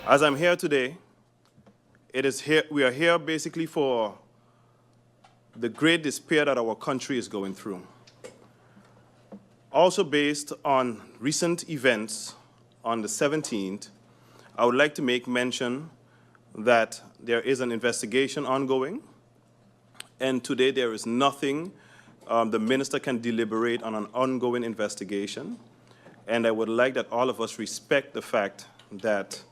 As I'm here today, we are here basically for the great despair that our country is going through. Also based on recent events on the 17th, I would like to make mention that there is an investigation ongoing, and today there is nothing the minister can deliberate on an ongoing investigation. And I would like that all of us respect the fact that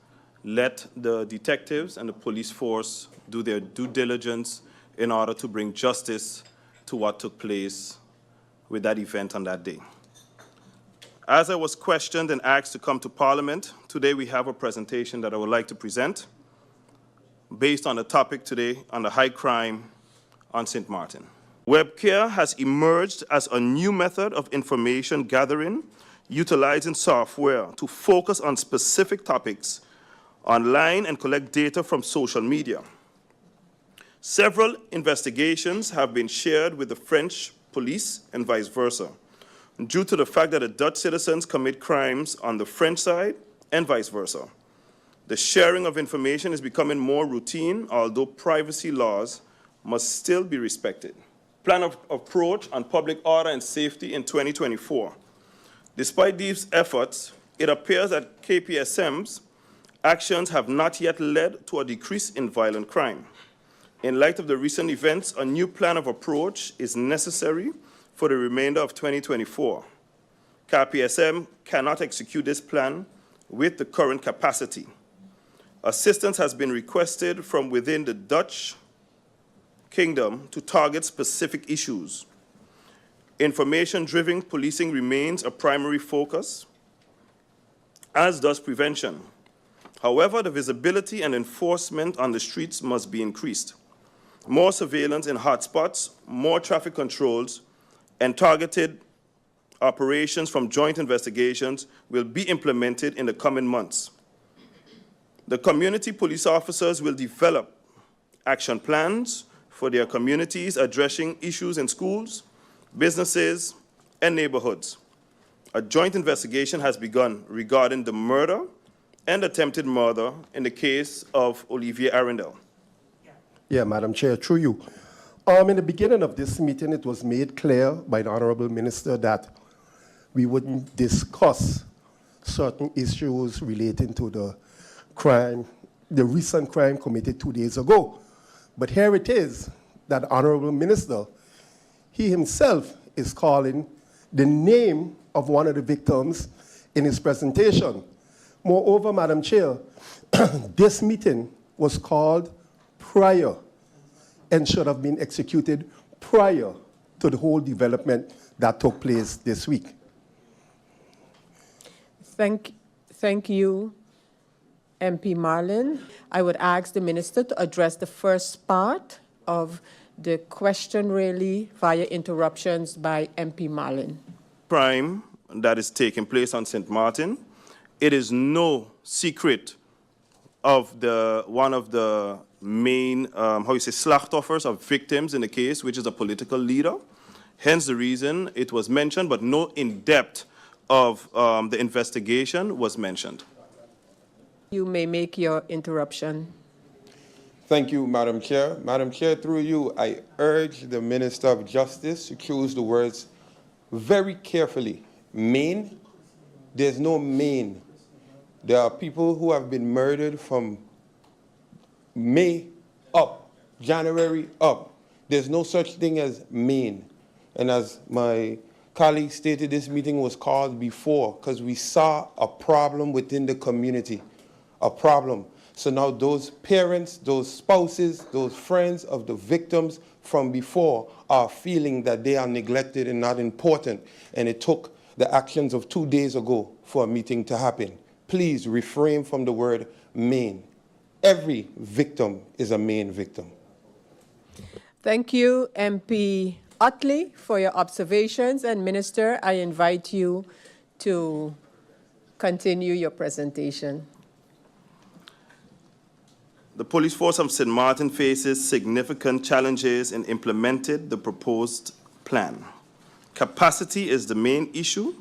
let the detectives and the police force do their due diligence in order to bring justice to what took place with that event on that day. As I was questioned and asked to come to Parliament, today we have a presentation that I would like to present based on the topic today on the high crime on St. Martin. WebCare has emerged as a new method of information gathering utilizing software to focus on specific topics online and collect data from social media. Several investigations have been shared with the French police and vice versa, due to the fact that the Dutch citizens commit crimes on the French side and vice versa. The sharing of information is becoming more routine, although privacy laws must still be respected. Plan of approach on public order and safety in 2024. Despite these efforts, it appears that KPSM's actions have not yet led to a decrease in violent crime. In light of the recent events, a new plan of approach is necessary for the remainder of 2024. KPSM cannot execute this plan with the current capacity. Assistance has been requested from within the Dutch Kingdom to target specific issues. Information-driven policing remains a primary focus, as does prevention. However, the visibility and enforcement on the streets must be increased. More surveillance in hotspots, more traffic controls, and targeted operations from joint investigations will be implemented in the coming months. The community police officers will develop action plans for their communities addressing issues in schools, businesses, and neighborhoods. A joint investigation has begun regarding the murder and attempted murder in the case of Olivier Arundel. Yeah, Madam Chair, through you. In the beginning of this meeting, it was made clear by the Honorable Minister that we wouldn't discuss certain issues relating to the crime, the recent crime committed 2 days ago. But here it is that the Honorable Minister, he himself is calling the name of one of the victims in his presentation. Moreover, Madam Chair, this meeting was called prior and should have been executed prior to the whole development that took place this week. Thank you, MP Marlin. I would ask the Minister to address the first part of the question really via interruptions by MP Marlin. Crime that is taking place on St. Martin, it is no secret of one of the main, slachtoffers of victims in the case, which is a political leader. Hence the reason it was mentioned, but no in-depth of the investigation was mentioned. You may make your interruption. Thank you, Madam Chair. Madam Chair, through you, I urge the Minister of Justice to choose the words very carefully. Maine, there's no Maine. There are people who have been murdered from May up, January up. There's no such thing as Maine. And as my colleague stated, this meeting was called before because we saw a problem within the community, a problem. So now those parents, those spouses, those friends of the victims from before are feeling that they are neglected and not important. And it took the actions of 2 days ago for a meeting to happen. Please refrain from the word Maine. Every victim is a Maine victim. Thank you, MP Utley, for your observations. And Minister, I invite you to continue your presentation. The police force of St. Martin faces significant challenges in implementing the proposed plan. Capacity is the main issue,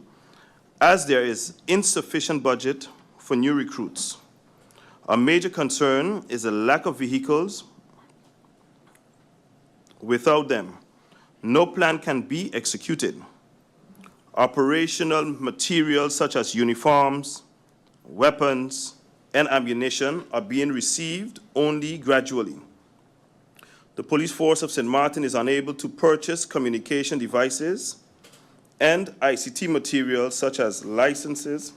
as there is insufficient budget for new recruits. A major concern is the lack of vehicles. Without them, no plan can be executed. Operational materials such as uniforms, weapons, and ammunition are being received only gradually. The police force of St. Martin is unable to purchase communication devices and ICT materials such as licenses,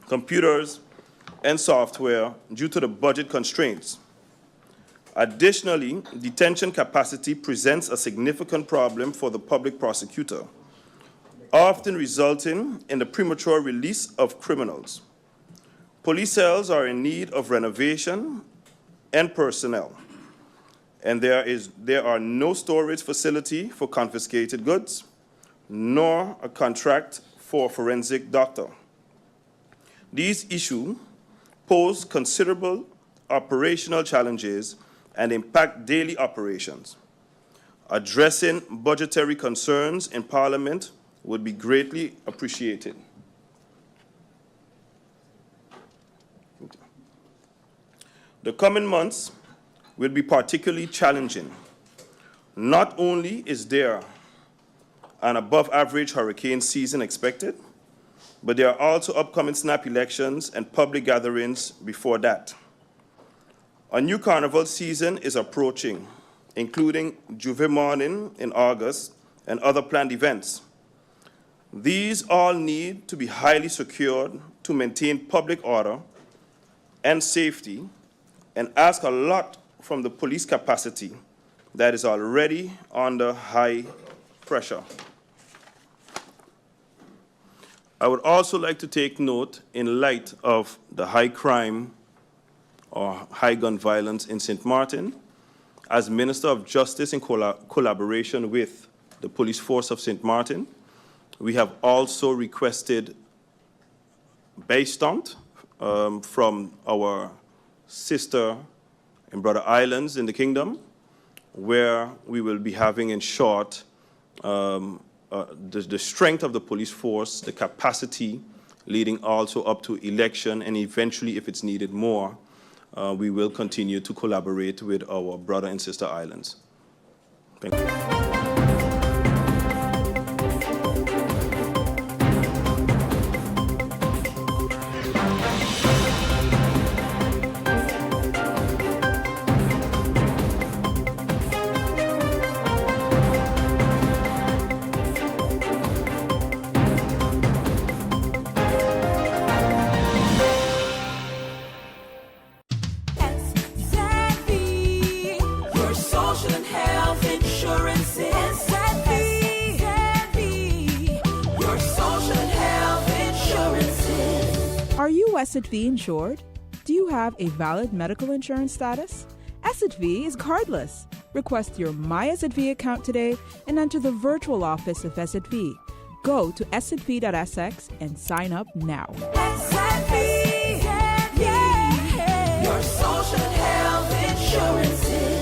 computers, and software due to the budget constraints. Additionally, detention capacity presents a significant problem for the public prosecutor, often resulting in the premature release of criminals. Police cells are in need of renovation and personnel, and there are no storage facility for confiscated goods, nor a contract for a forensic doctor. These issues pose considerable operational challenges and impact daily operations. Addressing budgetary concerns in Parliament would be greatly appreciated. The coming months will be particularly challenging. Not only is there an above-average hurricane season expected, but there are also upcoming snap elections and public gatherings before that. A new carnival season is approaching, including Juve Morning in August and other planned events. These all need to be highly secured to maintain public order and safety, and ask a lot from the police capacity that is already under high pressure. I would also like to take note, in light of the high crime or high gun violence in St. Martin, as Minister of Justice in collaboration with the police force of St. Martin, we have also requested based from our sister and brother islands in the kingdom, where we will be having in short the strength of the police force, the capacity leading also up to election, and eventually, if it's needed more, we will continue to collaborate with our brother and sister islands. Thank you. Are you SXM insured? Do you have a valid medical insurance status? SXM is cardless. Request your My SXM account today and enter the virtual office of SXM. Go to sxv.sx and sign up now. SXM, yeah. Your social and health insurances.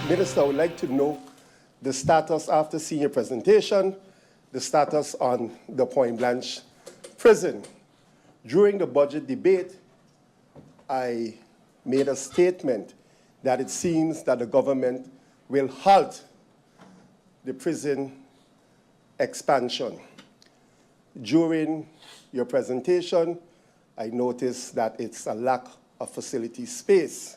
Minister, I would like to know the status after seeing your presentation, the status on the Point Blanche prison. During the budget debate, I made a statement that it seems that the government will halt the prison expansion. During your presentation, I noticed that it's a lack of facility space.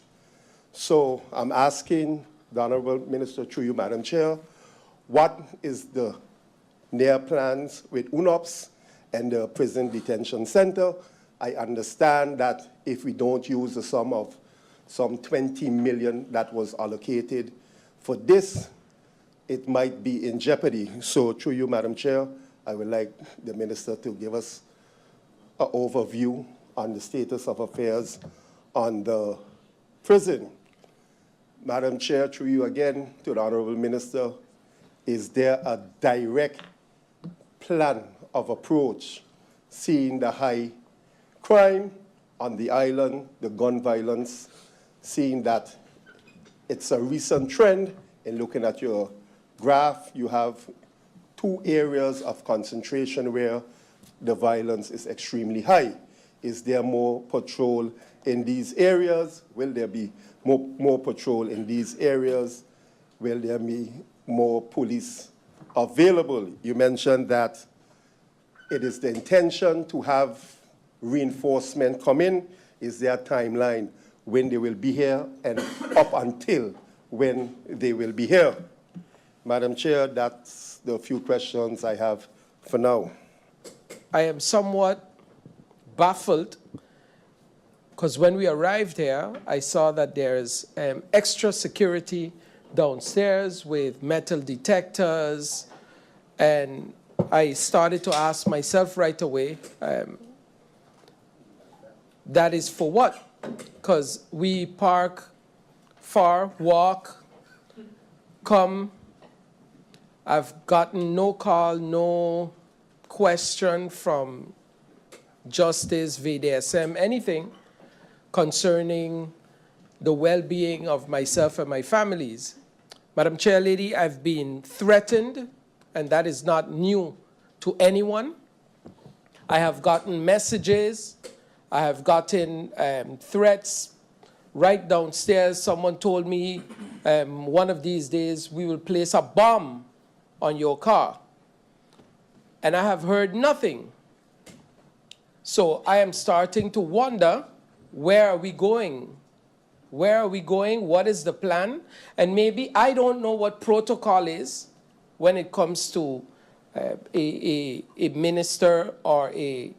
So I'm asking the Honorable Minister, through you, Madam Chair, what is the near plans with UNOPS and the Prison Detention Center? I understand that if we don't use the sum of some 20 million that was allocated for this it might be in jeopardy. So through you, Madam Chair, I would like the Minister to give us an overview on the status of affairs on the prison. Madam Chair, through you again to the Honorable Minister, is there a direct plan of approach, seeing the high crime on the island, the gun violence, seeing that it's a recent trend? In looking at your graph, you have 2 areas of concentration where the violence is extremely high. Is there more patrol in these areas? Will there be more patrol in these areas? Will there be more police available? You mentioned that it is the intention to have reinforcement come in. Is there a timeline when they will be here and up until when they will be here? Madam Chair, that's the few questions I have for now. I am somewhat baffled because when we arrived here, I saw that there's extra security downstairs with metal detectors, and I started to ask myself right away, that is for what? Because we park far, walk, come. I've gotten no call, no question from Justice, VDSM, anything concerning the well-being of myself and my families. Madam Chair Lady, I've been threatened, and that is not new to anyone. I have gotten messages. I have gotten threats right downstairs. Someone told me one of these days we will place a bomb on your car. And I have heard nothing. So I am starting to wonder, where are we going? Where are we going? What is the plan? And maybe I don't know what protocol is when it comes to a minister or a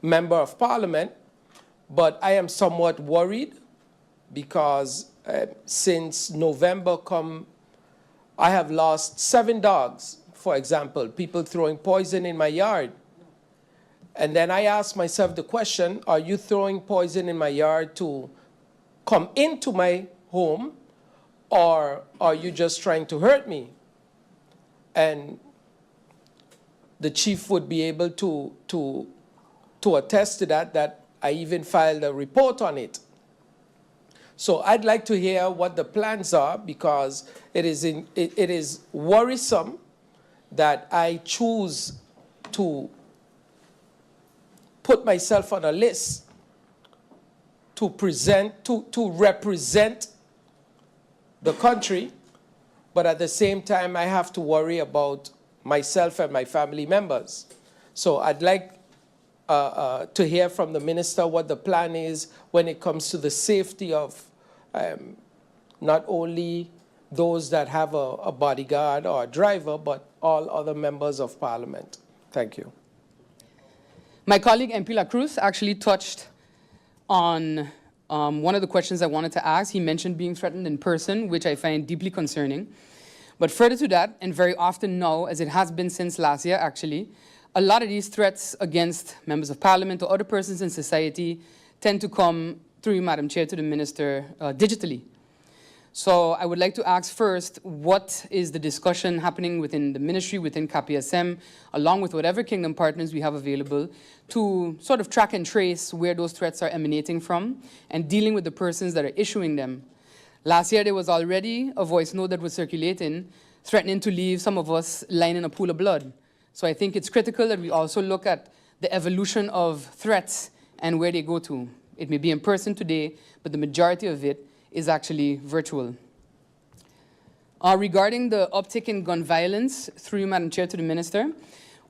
member of parliament, but I am somewhat worried because since November I have lost 7 dogs, for example, people throwing poison in my yard. And then I ask myself the question, are you throwing poison in my yard to come into my home, or are you just trying to hurt me? And the chief would be able to attest to that I even filed a report on it. So I'd like to hear what the plans are, because it is worrisome that I choose to put myself on a list to represent the country, but at the same time I have to worry about myself and my family members. So I'd like to hear from the minister what the plan is when it comes to the safety of not only those that have a bodyguard or a driver, but all other members of parliament. Thank you. My colleague MP La Cruz actually touched on one of the questions I wanted to ask. He mentioned being threatened in person, which I find deeply concerning. But further to that, and very often now, as it has been since last year actually, a lot of these threats against members of parliament or other persons in society tend to come, through you, Madam Chair, to the minister digitally. So I would like to ask first, what is the discussion happening within the ministry, within KPSM, along with whatever kingdom partners we have available, to sort of track and trace where those threats are emanating from and dealing with the persons that are issuing them. Last year, there was already a voice note that was circulating, threatening to leave some of us lying in a pool of blood. So I think it's critical that we also look at the evolution of threats and where they go to. It may be in person today, but the majority of it is actually virtual. Regarding the uptick in gun violence, through you, Madam Chair, to the Minister,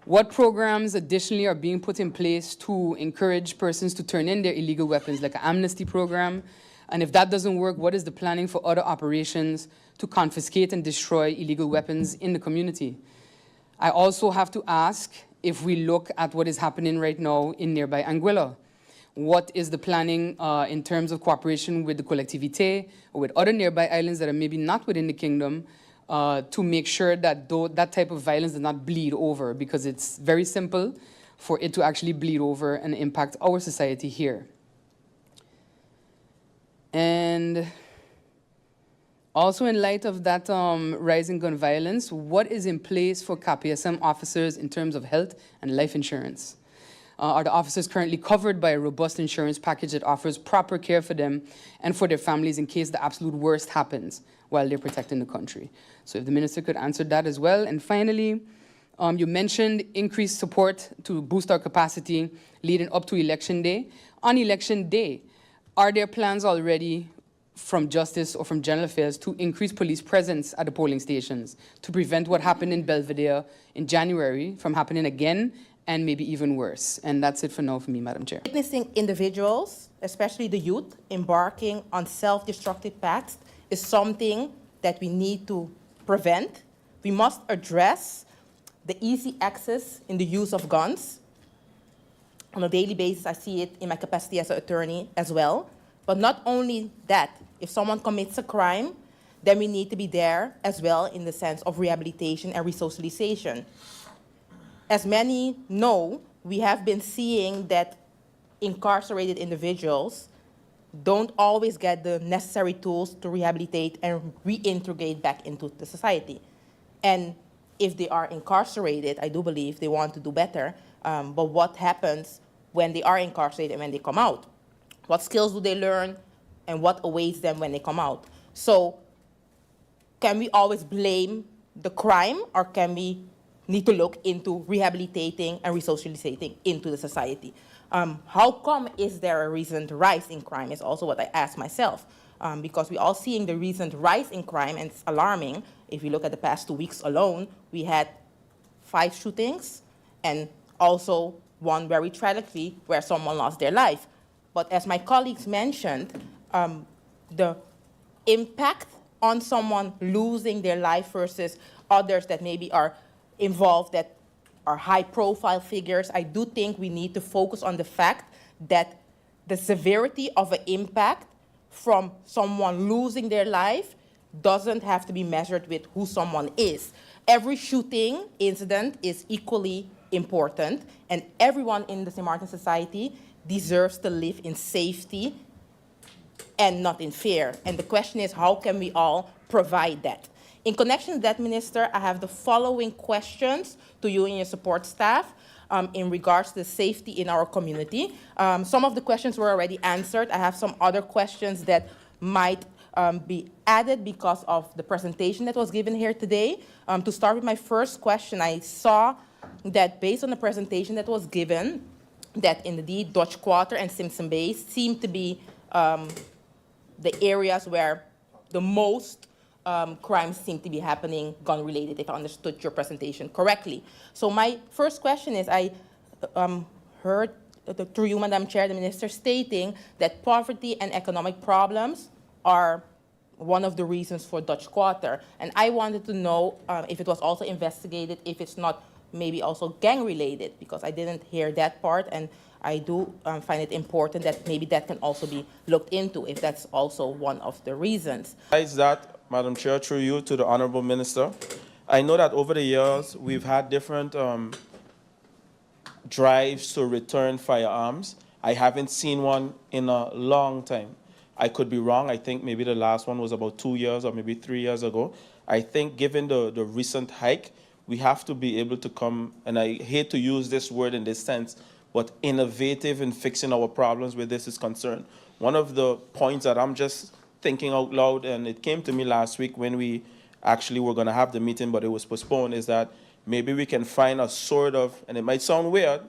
what programs additionally are being put in place to encourage persons to turn in their illegal weapons, like an amnesty program? And if that doesn't work, what is the planning for other operations to confiscate and destroy illegal weapons in the community? I also have to ask, if we look at what is happening right now in nearby Anguilla, what is the planning in terms of cooperation with the collectivité or with other nearby islands that are maybe not within the kingdom to make sure that that type of violence does not bleed over, because it's very simple for it to actually bleed over and impact our society here. And also, in light of that rising gun violence, what is in place for KPSM officers in terms of health and life insurance? Are the officers currently covered by a robust insurance package that offers proper care for them and for their families in case the absolute worst happens while they're protecting the country? So if the minister could answer that as well. And finally, you mentioned increased support to boost our capacity leading up to Election Day. On Election Day, are there plans already from Justice or from General Affairs to increase police presence at the polling stations to prevent what happened in Belvedere in January from happening again and maybe even worse? And that's it for now for me, Madam Chair. Witnessing individuals, especially the youth, embarking on self-destructive acts is something that we need to prevent. We must address the easy access in the use of guns. On a daily basis, I see it in my capacity as an attorney as well. But not only that, if someone commits a crime, then we need to be there as well in the sense of rehabilitation and resocialization. As many know, we have been seeing that incarcerated individuals don't always get the necessary tools to rehabilitate and reintegrate back into the society. And if they are incarcerated, I do believe they want to do better. But what happens when they are incarcerated and when they come out? What skills do they learn and what awaits them when they come out? So can we always blame the crime, or can we need to look into rehabilitating and resocializating into the society? How come is there a recent rise in crime is also what I ask myself. Because we're all seeing the recent rise in crime, and it's alarming. If you look at the past 2 weeks alone, we had 5 shootings and also one very tragically where someone lost their life. But as my colleagues mentioned, the impact on someone losing their life versus others that maybe are involved that are high-profile figures, I do think we need to focus on the fact that the severity of an impact from someone losing their life doesn't have to be measured with who someone is. Every shooting incident is equally important, and everyone in the St. Martin society deserves to live in safety and not in fear. And the question is, how can we all provide that? In connection to that, Minister, I have the following questions to you and your support staff in regards to the safety in our community. Some of the questions were already answered. I have some other questions that might be added because of the presentation that was given here today. To start with my first question, I saw that based on the presentation that was given, that indeed Dutch Quarter and Simpson Bay seem to be the areas where the most crimes seem to be happening gun-related, if I understood your presentation correctly. So my first question is, I heard through you, Madam Chair, the Minister stating that poverty and economic problems are one of the reasons for Dutch Quarter. And I wanted to know if it was also investigated, if it's not maybe also gang-related, because I didn't hear that part, and I do find it important that maybe that can also be looked into, if that's also one of the reasons. Besides that, Madam Chair, through you to the Honorable Minister, I know that over the years we've had different drives to return firearms. I haven't seen one in a long time. I could be wrong. I think maybe the last one was about 2 years or maybe 3 years ago. I think given the recent hike, we have to be able to come, and I hate to use this word in this sense, but innovative in fixing our problems where this is concerned. One of the points that I'm just thinking out loud, and it came to me last week when we actually were going to have the meeting, but it was postponed, is that maybe we can find a sort of, and it might sound weird,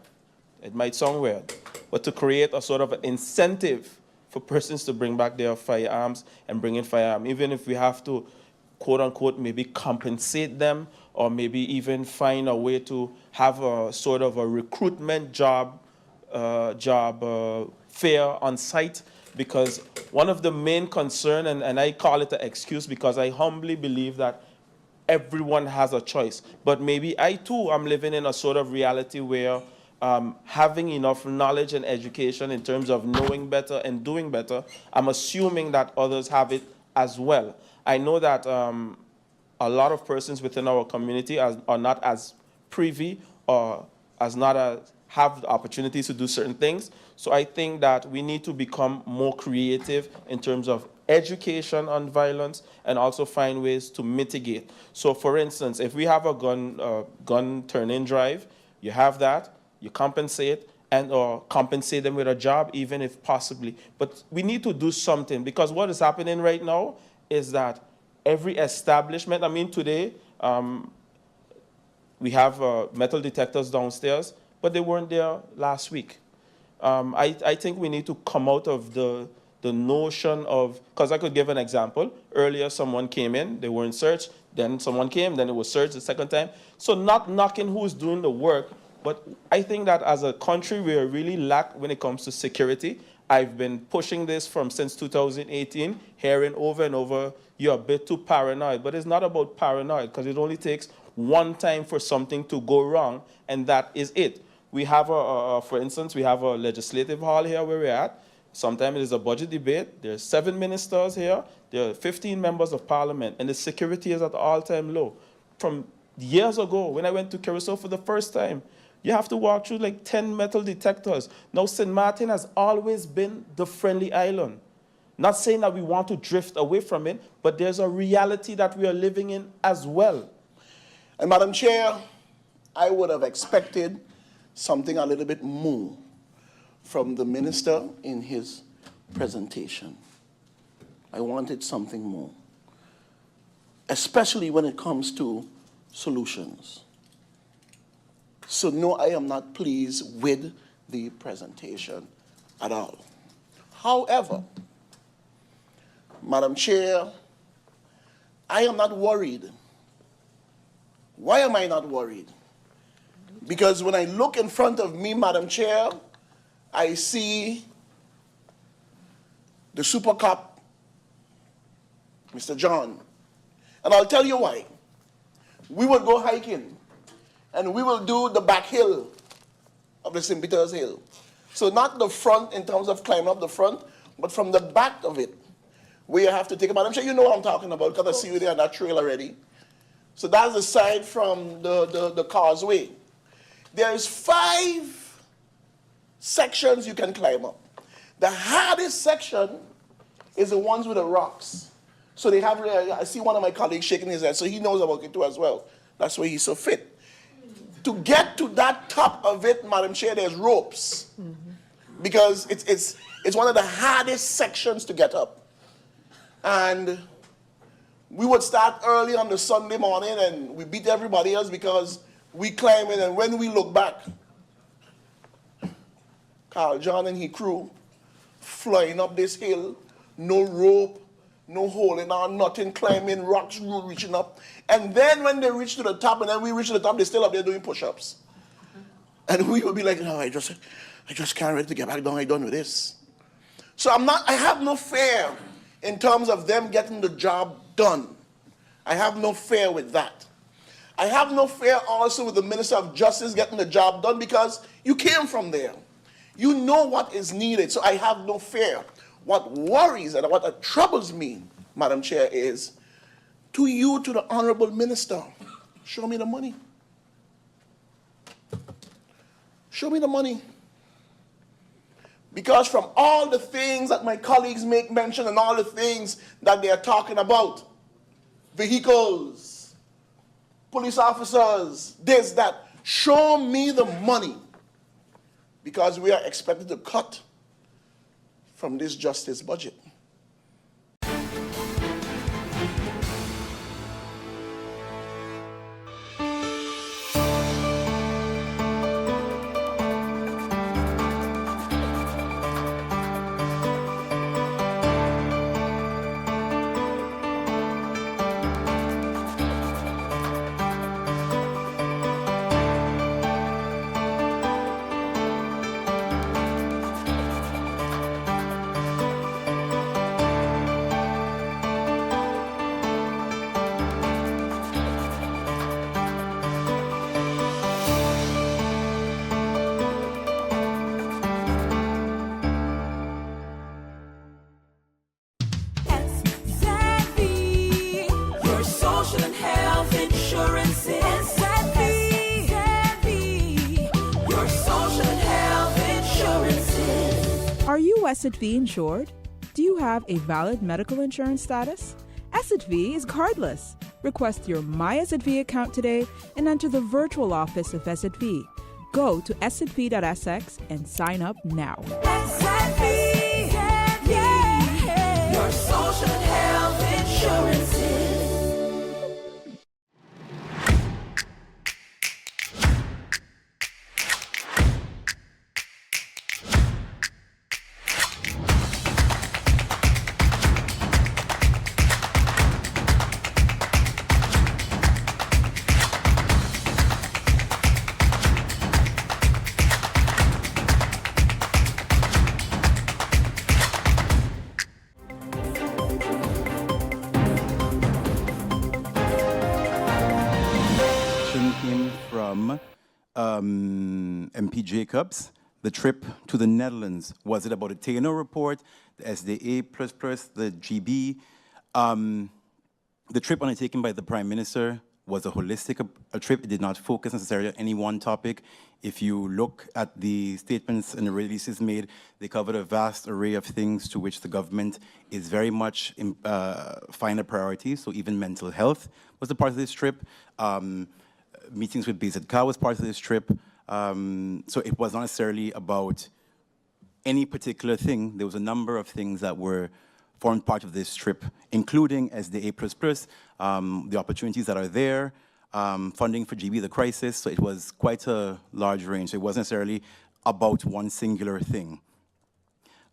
but to create a sort of an incentive for persons to bring back their firearms and bring in firearms, even if we have to, quote unquote, maybe compensate them, or maybe even find a way to have a sort of a recruitment job fair on site. Because one of the main concern, and I call it an excuse because I humbly believe that everyone has a choice. But maybe I too am living in a sort of reality where having enough knowledge and education in terms of knowing better and doing better, I'm assuming that others have it as well. I know that a lot of persons within our community are not as privy or as not as have the opportunities to do certain things. So I think that we need to become more creative in terms of education on violence and also find ways to mitigate. So for instance, if we have a gun turn-in drive, you have that, you compensate, and or compensate them with a job, even if possibly. But we need to do something, because what is happening right now is that every establishment, I mean today, we have metal detectors downstairs, but they weren't there last week. I think we need to come out of the notion of, because I could give an example. Earlier, someone came in, they weren't searched, then someone came, then it was searched the second time. So not knocking who's doing the work, but I think that as a country, we are really lack when it comes to security. I've been pushing this since 2018, hearing over and over, you're a bit too paranoid. But it's not about paranoid, because it only takes one time for something to go wrong, and that is it. We have, for instance, we have a legislative hall here where we're at. Sometimes it is a budget debate. There's 7 ministers here. There are 15 members of parliament, and the security is at an all-time low. From years ago, when I went to Curacao for the first time, you have to walk through like 10 metal detectors. Now, St. Martin has always been the friendly island. Not saying that we want to drift away from it, but there's a reality that we are living in as well. And Madam Chair, I would have expected something a little bit more from the minister in his presentation. I wanted something more, especially when it comes to solutions. So no, I am not pleased with the presentation at all. However, Madam Chair, I am not worried. Why am I not worried? Because when I look in front of me, Madam Chair, I see the super cop, Mr. John. And I'll tell you why. We will go hiking, and we will do the back hill of the St. Peter's Hill. So not the front in terms of climbing up the front, but from the back of it, where you have to take a Madam Chair, you know what I'm talking about, because I see you there on that trail already. So that's the side from the causeway. There's 5 sections you can climb up. The hardest section is the ones with the rocks. So they have, I see one of my colleagues shaking his head, so he knows about it too as well. That's why he's so fit. To get to that top of it, Madam Chair, there's ropes. Because it's one of the hardest sections to get up. And we would start early on the Sunday morning, and we beat everybody else because we climb in, and when we look back, Carl John and his crew flying up this hill, no rope, no holding on, nothing, climbing rocks, reaching up. And then when they reach to the top, and then we reach to the top, they're still up there doing push-ups. And we would be like, no, I just can't wait to get back down. I'm done with this. So I have no fear in terms of them getting the job done. I have no fear with that. I have no fear also with the Minister of Justice getting the job done, because you came from there. You know what is needed, so I have no fear. What worries and what troubles me, Madam Chair, is to the Honorable Minister, show me the money. Show me the money. Because from all the things that my colleagues make mention and all the things that they are talking about, vehicles, police officers, this, that, show me the money. Because we are expected to cut from this justice budget. SXV insured? Do you have a valid medical insurance status? SXV is cardless. Request your My SXV account today and enter the virtual office of SXV. Go to sxv.sx and sign up now. SXV, yeah, your social health insurances. Came from MP Jacobs. The trip to the Netherlands, was it about a Taino report, the SDA++, the GB? The trip undertaken by the Prime Minister was a holistic a trip. It did not focus necessarily on any one topic. If you look at the statements and the releases made, they covered a vast array of things to which the government is very much find a priority. So even mental health was a part of this trip. Meetings with BZK was part of this trip. So it was not necessarily about any particular thing. There was a number of things that formed part of this trip, including SDA++, the opportunities that are there, funding for GB, the crisis. So it was quite a large range. So it wasn't necessarily about one singular thing.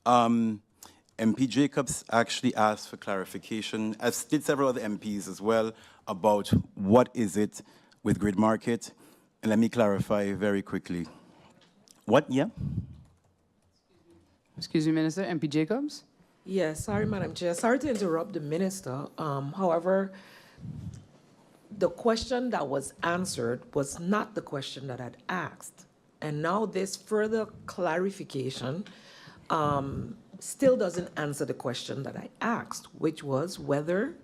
MP Jacobs actually asked for clarification, as did several other MPs as well, about what is it with grid market. And let me clarify very quickly. What, yeah? Excuse me, Minister, MP Jacobs? Yes, sorry, Madam Chair. Sorry to interrupt the minister. However, the question that was answered was not the question that I'd asked. And now this further clarification still doesn't answer the question that I asked, which was whether,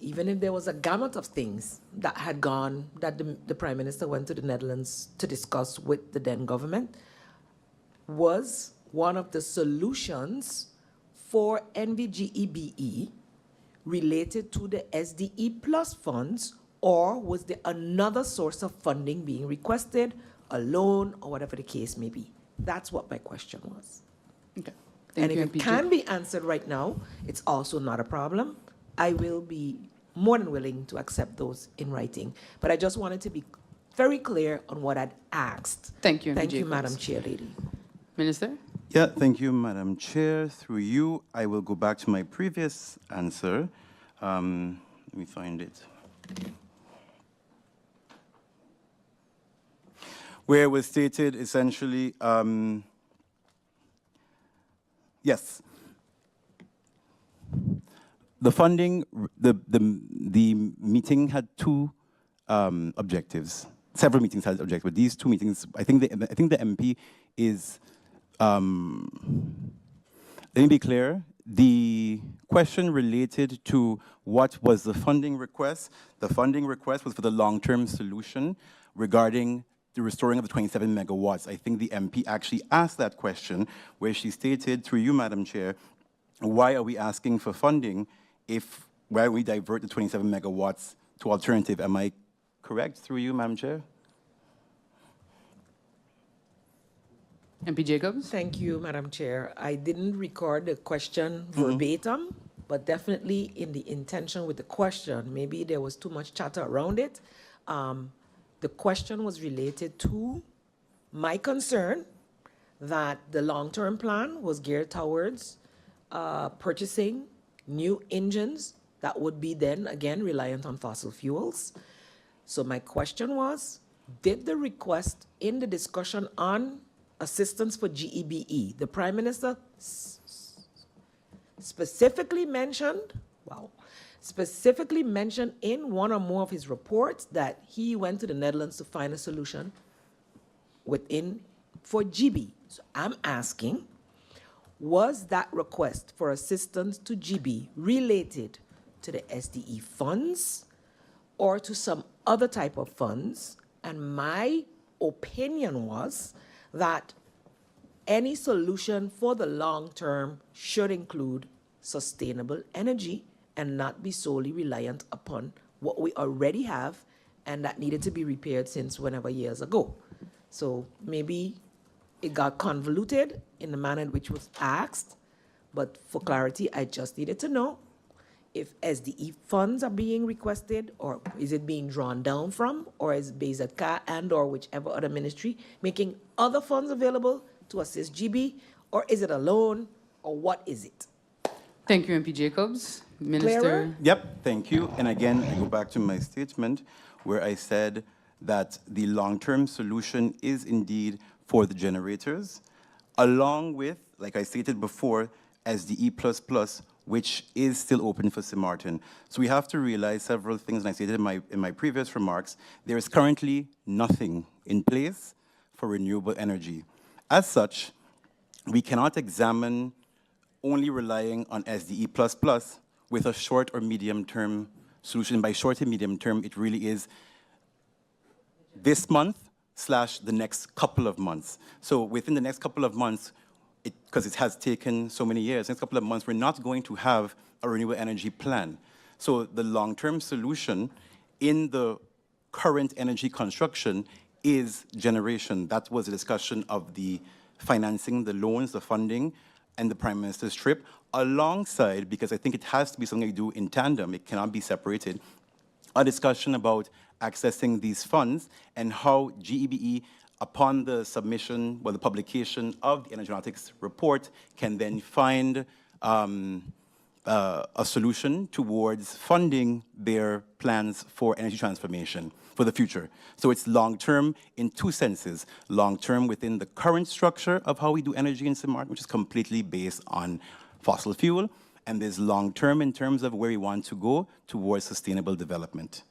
even if there was a gamut of things that had gone, that the Prime Minister went to the Netherlands to discuss with the then government, was one of the solutions for NVGEBE related to the SDE Plus funds, or was there another source of funding being requested, a loan, or whatever the case may be? That's what my question was. Okay. And Thank you, if it MP can be answered right now, it's also not a problem. I will be more than willing to accept those in writing. But I just wanted to be very clear on what I'd asked. Thank you, MP Thank you, Jacobs. Madam Chair Lady. Minister? Yeah, thank you, Madam Chair. Through you, I will go back to my previous answer. Let me find it. Where it was stated essentially, yes, the funding, the meeting had two objectives. Several meetings had objectives, but these two meetings, I think the MP is. Let me be clear. The question related to what was the funding request. The funding request was for the long-term solution regarding the restoring of the 27 megawatts. I think the MP actually asked that question, where she stated, through you, Madam Chair, why are we asking for funding why we divert the 27 megawatts to alternative? Am I correct, through you, Madam Chair? MP Jacobs? Thank you, Madam Chair. I didn't record the question verbatim, but definitely in the intention with the question, maybe there was too much chatter around it. The question was related to my concern that the long-term plan was geared towards purchasing new engines that would be then, again, reliant on fossil fuels. So my question was, did the request in the discussion on assistance for GEBE, the Prime Minister specifically mentioned in one or more of his reports that he went to the Netherlands to find a solution for GB. So I'm asking, was that request for assistance to GB related to the SDE funds or to some other type of funds? And my opinion was that any solution for the long term should include sustainable energy and not be solely reliant upon what we already have and that needed to be repaired since whenever years ago. So maybe it got convoluted in the manner in which was asked, but for clarity, I just needed to know if SDE funds are being requested, or is it being drawn down from, or is BZK and or whichever other ministry making other funds available to assist GB, or is it a loan, or what is it? Thank you, MP Jacobs. Minister. Clearer? Yep, thank you. And again, I go back to my statement where I said that the long-term solution is indeed for the generators, along with, like I stated before, SDE++, which is still open for St. Martin. So we have to realize several things, and I stated in my previous remarks, there is currently nothing in place for renewable energy. As such, we cannot examine only relying on SDE++ with a short or medium-term solution. By short and medium term, it really is this month / the next couple of months. So within the next couple of months, because it has taken so many years, next couple of months, we're not going to have a renewable energy plan. So the long-term solution in the current energy construction is generation. That was a discussion of the financing, the loans, the funding, and the Prime Minister's trip, alongside, because I think it has to be something you do in tandem, it cannot be separated, a discussion about accessing these funds and how GEBE, upon the submission, the publication of the Energetic report, can then find a solution towards funding their plans for energy transformation for the future. So it's long-term in two senses. Long-term within the current structure of how we do energy in St. Martin, which is completely based on fossil fuel, and there's long-term in terms of where we want to go towards sustainable development.